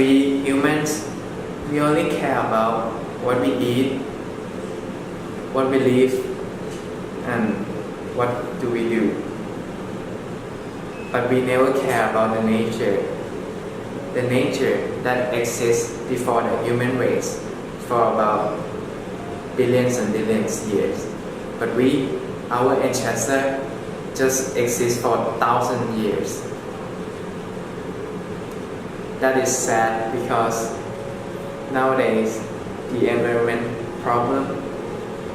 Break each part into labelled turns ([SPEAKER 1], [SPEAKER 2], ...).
[SPEAKER 1] we humans, we only care about what we eat, what we live, and what do we do. But we never care about the nature that exists before the human race for about billions and billions years. But our ancestors, just exist for 1,000 years. That is sad because nowadays the environment problem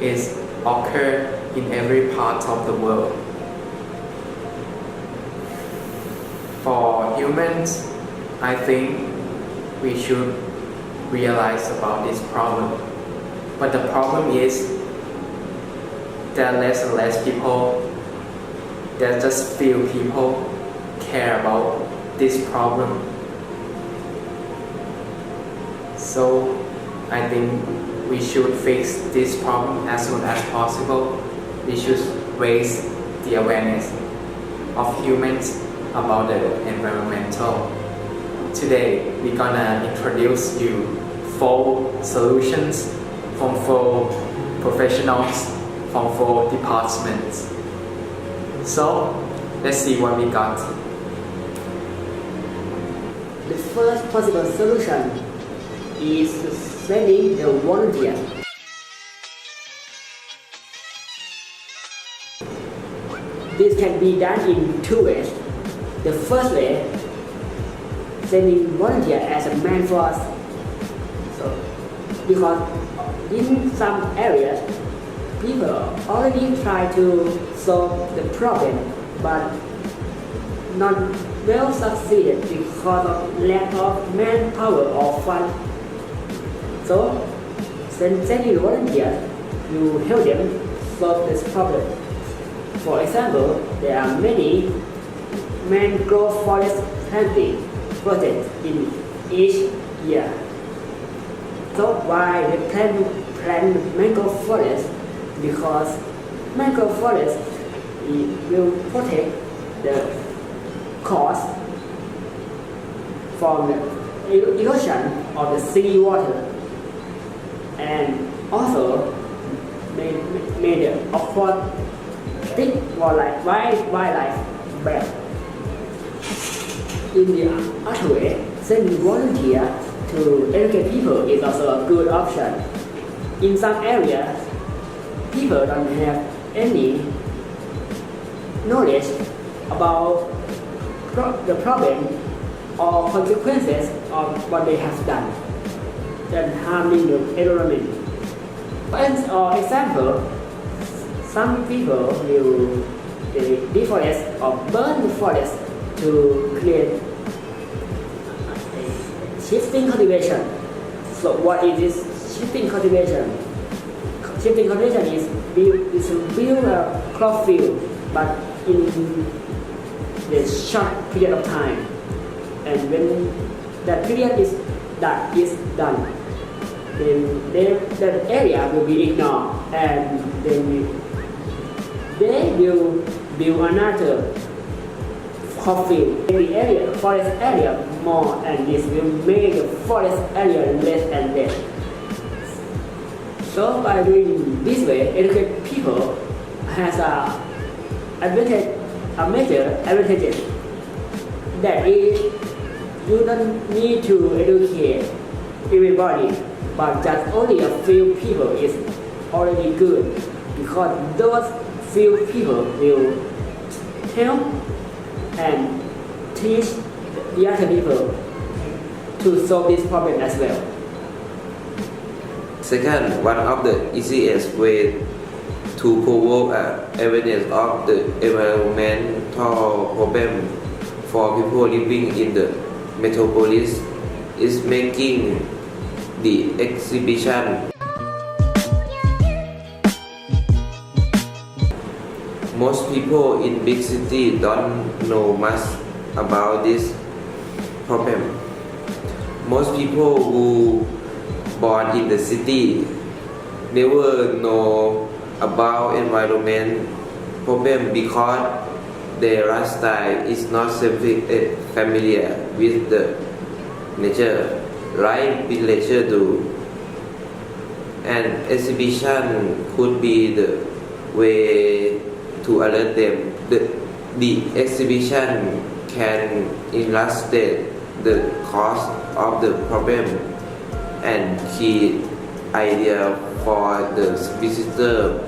[SPEAKER 1] is occur in every part of the world. For humans, I think we should realize about this problem. But the problem is there are less and less people, there are just few people care about this problem. So I think we should fix this problem as soon as possible. We should raise the awareness of humans about the environmental. Today we're gonna introduce you 4 solutions from 4 professionals from 4 departments. So let's see what we got.
[SPEAKER 2] The first possible solution is sending the volunteer. This can be done in 2 ways. The first way, sending volunteer as a main force. So, because in some areas, people already try to solve the problem, but not well succeeded because of lack of manpower or fund. So, sending volunteers will help them solve this problem. For example, there are many mangrove forest planting projects in each year. So why they plant mangrove forest? Because mangrove forest will protect the coast from the erosion of the sea water, and also made the aquatic wildlife better. In the other way, sending volunteers to educate people is also a good option. In some areas, people don't have any knowledge about the problem or consequences of what they have done and harming the environment. For example, some people will deforest or burn the forest to create shifting cultivation. So what is this shifting cultivation? Shifting cultivation is to build a crop field, but in the short period of time. And when that period is done, then that area will be ignored, and then they will build another crop field in the forest area more, and this will make the forest area less and less. So by doing this way, educate people has a major advantage. That is, you don't need to educate everybody, but just only a few people is already good, because those few people will help and teach the other people to solve this problem as well.
[SPEAKER 3] Second, one of the easiest ways to provoke awareness of the environmental problem for people living in the metropolis is making the exhibition. Most people in big city don't know much about this problem. Most people who born in the city never know about environment problem because their lifestyle is not familiar with the nature, like villagers do. An exhibition could be the way to alert them. The exhibition can illustrate the cause of the problem and key idea for the visitor.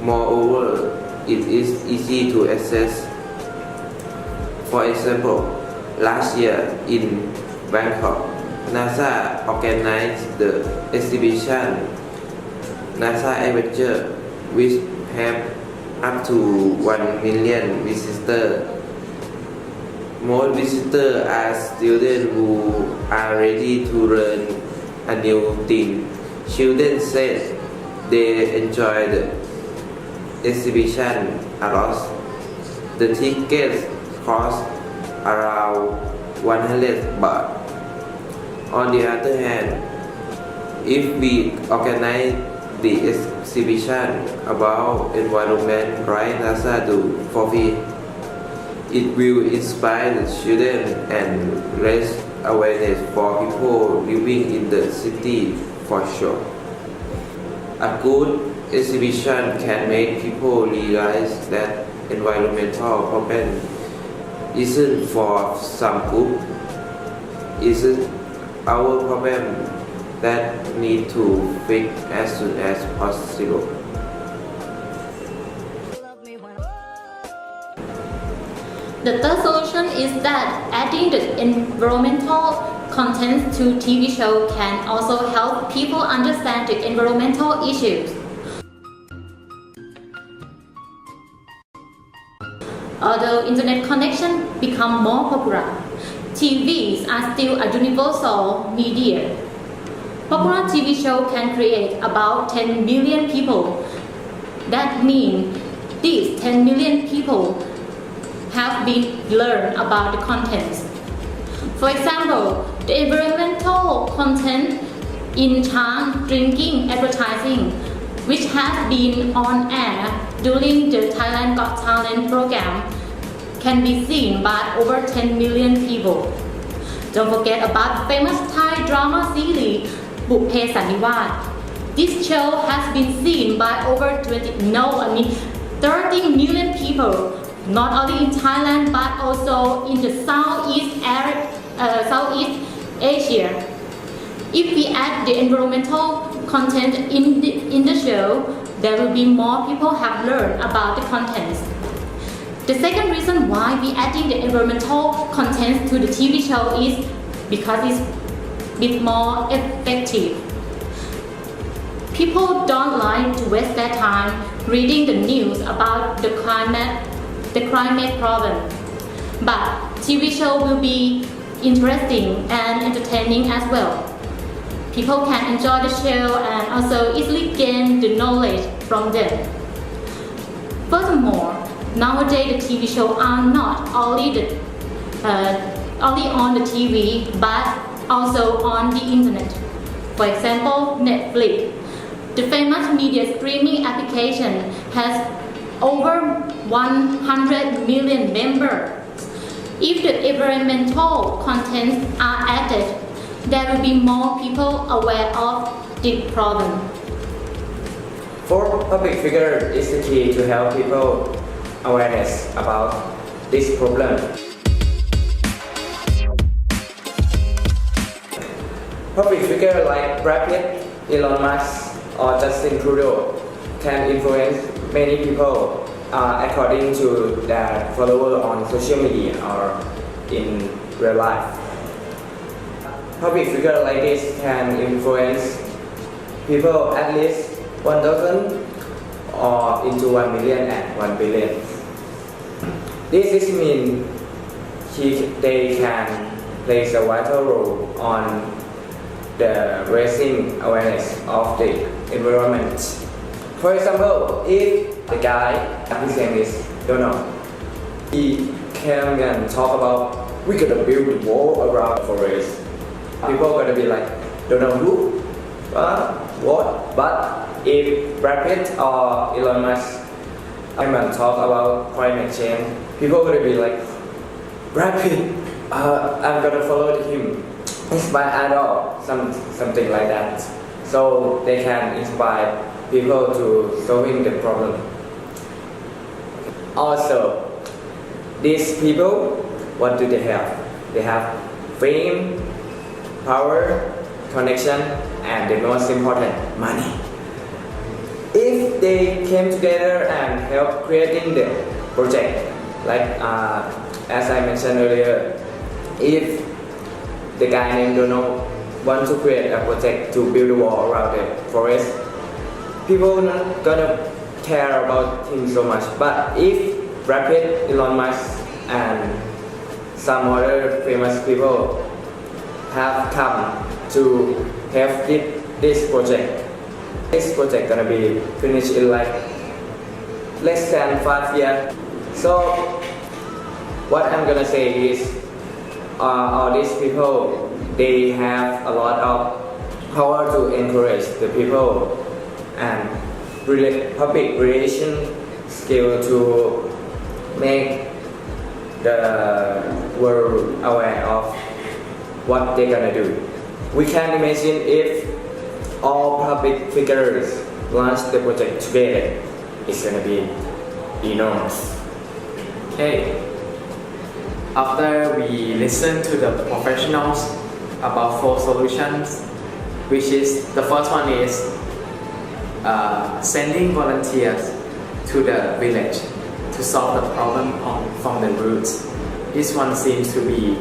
[SPEAKER 3] Moreover, it is easy to access. For example, last year in Bangkok, NASA organized the exhibition NASA Adventure, which have up to 1 million visitors. Most visitors are students who are ready to learn a new thing. Children said they enjoy the exhibition a lot. The tickets cost around 100 baht. On the other hand, if we organize the exhibition about environment like NASA do for free, it will inspire the children and raise awareness for people living in the city for sure. A good exhibition can make people realize that environmental problem isn't for some group, isn't our problem that need to fix as soon as possible.
[SPEAKER 4] The third solution is that adding the environmental content to TV show can also help people understand the environmental issues. Although internet connection become more popular, TVs are still a universal media. Popular TV show can create about 10 million people. That means these 10 million people have been learned about the contents. For example, the environmental content in Chang drinking advertising, which has been on air during the Thailand Got Talent program, can be seen by over 10 million people. Don't forget about famous Thai drama series Bupphe Sannivat. This show has been seen by over 30 million people, not only in Thailand but also in the Southeast Asia. If we add the environmental content in the show, there will be more people have learned about the contents. The second reason why we adding the environmental content to the TV show is because it's a bit more effective. People don't like to waste their time reading the news about the climate problem. But TV show will be interesting and entertaining as well. People can enjoy the show and also easily gain the knowledge from them. Furthermore, nowadays the TV shows are not only on the TV but also on the internet. For example, Netflix, the famous media streaming application, has over 100 million members. If the environmental contents are added, there will be more people aware of the problem.
[SPEAKER 1] For public figure is the key to help people awareness about this problem. Public figure like Brad Pitt, Elon Musk, or Justin Trudeau can influence many people according to their followers on social media or in real life. Public figure like this can influence people at least 1,000 or into 1 million and 1 billion. This means they can play a vital role on the raising awareness of the environment. For example, if the guy, his name is Donald, he came and talk about we gotta build a wall around the forest. People are gonna be like, Donald who? What? But if Brad Pitt or Elon Musk come and talk about climate change, people are gonna be like, Brad Pitt, I'm gonna follow him. inspire adults, something like that, so they can inspire people to solving the problem. Also, these people, what do they have? They have fame, power, connection, and the most important, money. If they came together and help creating the project, like as I mentioned earlier, if the guy named Donald wants to create a project to build a wall around the forest, people not gonna care about him so much. But if Brad Pitt, Elon Musk, and some other famous people have come to help this project gonna be finished in like less than 5 years. So what I'm gonna say is all these people, they have a lot of power to encourage the people and public relation skill to make the world aware of what they're gonna do. We can imagine if all public figures launch the project together, it's gonna be enormous.
[SPEAKER 5] Okay. After we listen to the professionals about 4 solutions, which is the first one is sending volunteers to the village to solve the problem from the roots. This one seems to be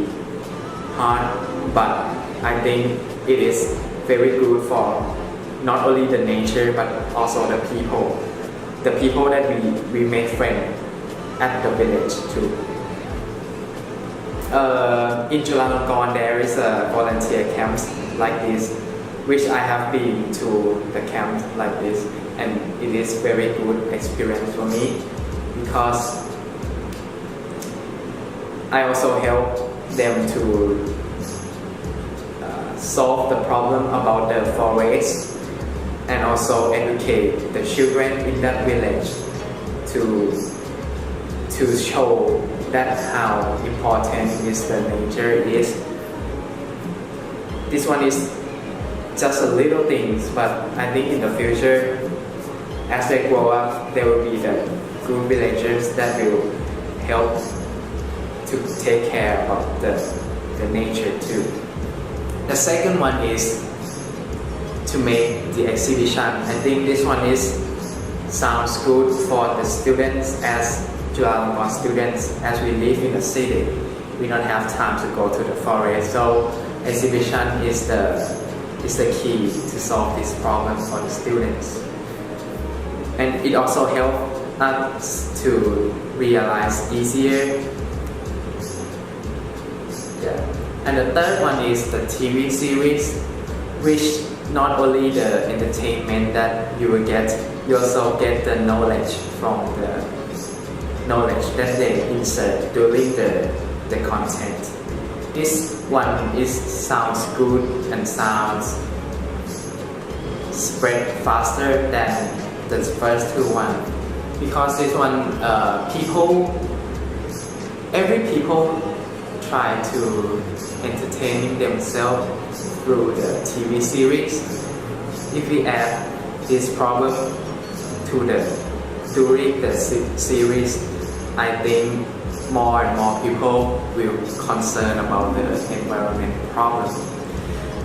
[SPEAKER 5] hard, but I think it is very good for not only the nature but also the people that we make friends at the village too. In Chulalongkorn there is a volunteer camps like this, which I have been to the camp like this, and it is very good experience for me because I also help them to solve the problem about the forest and also educate the children in that village to show that how important is the nature is. This one is just a little things, but I think in the future, as they grow up, there will be the good villagers that will help to take care of the nature too. The second one is to make the exhibition. I think this one sounds good for the students as Chulalongkorn students. As we live in the city, we don't have time to go to the forest, so exhibition is the key to solve this problem for the students. And it also helps us to realize easier. And the third one is the TV series, which not only the entertainment that you will get, you also get the knowledge from the knowledge that they insert during the content. This one sounds good and sounds spread faster than the first two one, because this one every people try to entertain themselves through the TV series. If we add this problem during the series, I think more and more people will be concerned about the environment problem.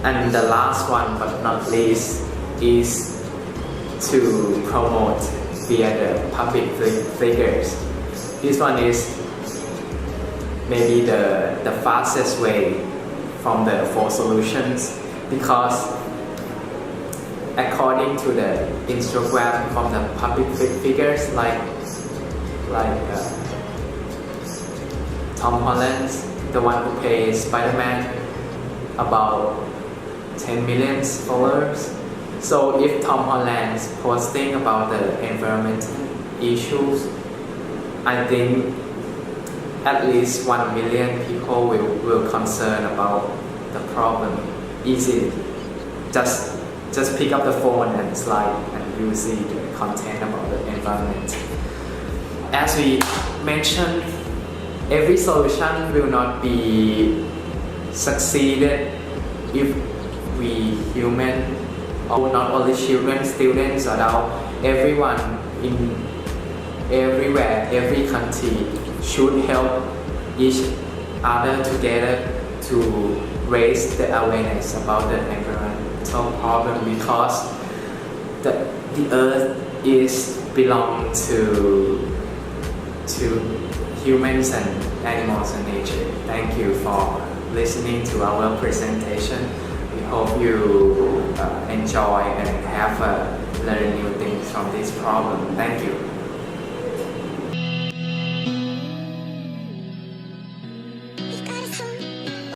[SPEAKER 5] And the last one but not least is to promote via the public figures. This one is maybe the fastest way from the 4 solutions, because according to the Instagram from the public figures like Tom Holland, the one who plays Spider-Man, about 10 million followers. So if Tom Holland's posting about the environment issues, I think at least 1 million people will concern about the problem easily. Just pick up the phone and slide and you see the content about the environment. As we mentioned, every solution will not be succeeded if we human, or not only children, students, adults, everyone in everywhere, every country should help each other together to raise the awareness about the environmental problem, because the earth is belong to humans and animals and nature. Thank you for listening to our presentation. We hope you enjoy and have learn new things from this problem. Thank you.